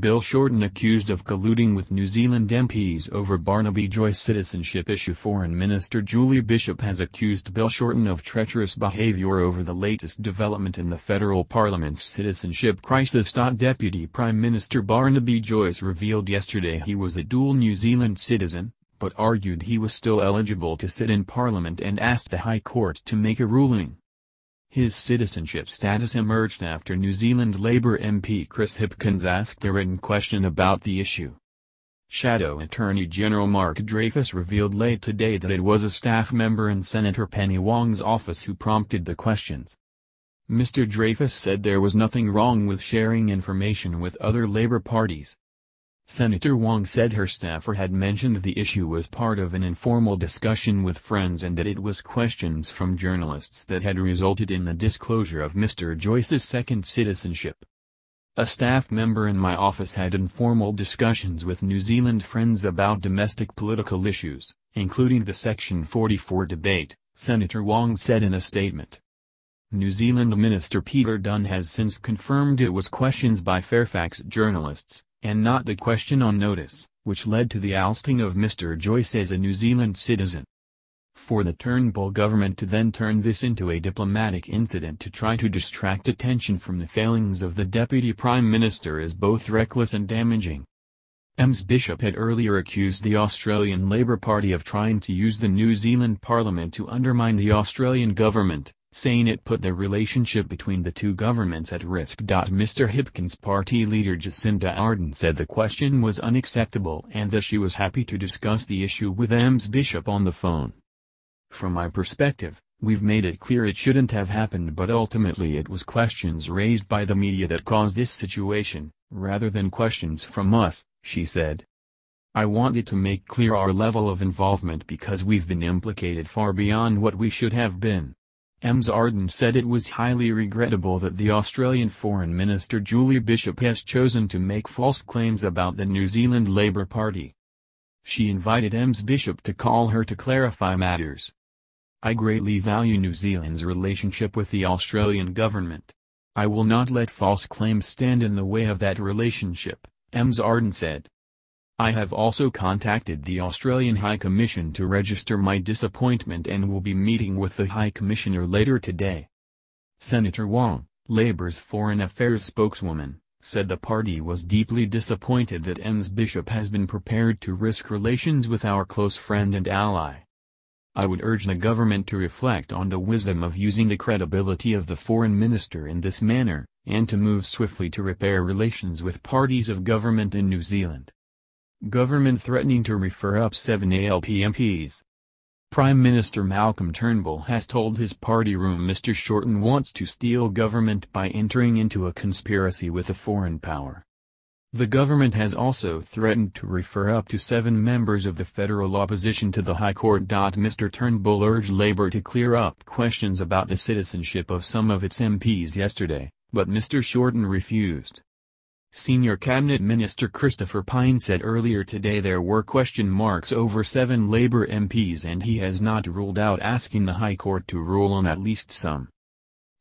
Bill Shorten accused of colluding with New Zealand MPs over Barnaby Joyce citizenship issue. Foreign Minister Julie Bishop has accused Bill Shorten of treacherous behavior over the latest development in the federal parliament's citizenship crisis. Deputy Prime Minister Barnaby Joyce revealed yesterday he was a dual New Zealand citizen, but argued he was still eligible to sit in Parliament and asked the High Court to make a ruling. His citizenship status emerged after New Zealand Labour MP Chris Hipkins asked a written question about the issue. Shadow Attorney General Mark Dreyfus revealed late today that it was a staff member in Senator Penny Wong's office who prompted the questions. Mr. Dreyfus said there was nothing wrong with sharing information with other Labour parties. Senator Wong said her staffer had mentioned the issue was part of an informal discussion with friends and that it was questions from journalists that had resulted in the disclosure of Mr. Joyce's second citizenship. A staff member in my office had informal discussions with New Zealand friends about domestic political issues, including the Section 44 debate, Senator Wong said in a statement. New Zealand Minister Peter Dunne has since confirmed it was questions by Fairfax journalists, and not the question on notice, which led to the ousting of Mr. Joyce as a New Zealand citizen. For the Turnbull government to then turn this into a diplomatic incident to try to distract attention from the failings of the Deputy Prime Minister is both reckless and damaging. Ms. Bishop had earlier accused the Australian Labour Party of trying to use the New Zealand Parliament to undermine the Australian government, saying it put the relationship between the two governments at risk. Mr. Hipkins' party leader Jacinda Ardern said the question was unacceptable and that she was happy to discuss the issue with Ms. Bishop on the phone. From my perspective, we've made it clear it shouldn't have happened, but ultimately it was questions raised by the media that caused this situation, rather than questions from us, she said. I wanted to make clear our level of involvement because we've been implicated far beyond what we should have been. Ms. Ardern said it was highly regrettable that the Australian Foreign Minister Julie Bishop has chosen to make false claims about the New Zealand Labour Party. She invited Ms. Bishop to call her to clarify matters. I greatly value New Zealand's relationship with the Australian government. I will not let false claims stand in the way of that relationship, Ms. Ardern said. I have also contacted the Australian High Commission to register my disappointment and will be meeting with the High Commissioner later today. Senator Wong, Labour's Foreign Affairs spokeswoman, said the party was deeply disappointed that Ms. Bishop has been prepared to risk relations with our close friend and ally. I would urge the government to reflect on the wisdom of using the credibility of the foreign minister in this manner, and to move swiftly to repair relations with parties of government in New Zealand. Government threatening to refer up 7 ALP MPs. Prime Minister Malcolm Turnbull has told his party room Mr. Shorten wants to steal government by entering into a conspiracy with a foreign power. The government has also threatened to refer up to 7 members of the federal opposition to the High Court. Mr. Turnbull urged Labour to clear up questions about the citizenship of some of its MPs yesterday, but Mr. Shorten refused. Senior Cabinet Minister Christopher Pyne said earlier today there were question marks over 7 Labour MPs and he has not ruled out asking the High Court to rule on at least some.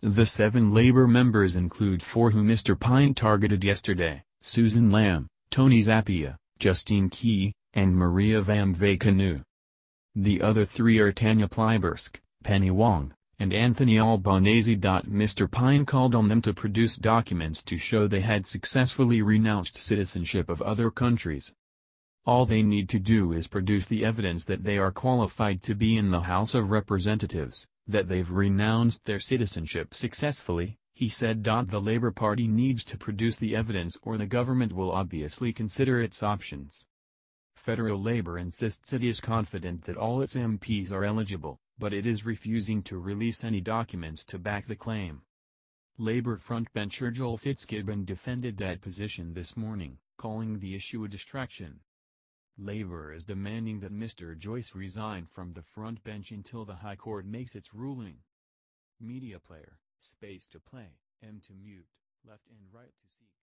The 7 Labour members include 4 who Mr. Pyne targeted yesterday: Susan Lamb, Tony Zappia, Justine Key, and Maria Van Vekenau. The other 3 are Tanya Plibersk, Penny Wong, and Anthony Albanese. Mr. Pyne called on them to produce documents to show they had successfully renounced citizenship of other countries. All they need to do is produce the evidence that they are qualified to be in the House of Representatives, that they've renounced their citizenship successfully, he said. The Labour Party needs to produce the evidence or the government will obviously consider its options. Federal Labour insists it is confident that all its MPs are eligible, but it is refusing to release any documents to back the claim. Labour frontbencher Joel Fitzgibbon defended that position this morning, calling the issue a distraction. Labour is demanding that Mr. Joyce resign from the front bench until the High Court makes its ruling. Media player, space to play, M to mute, left and right to seek.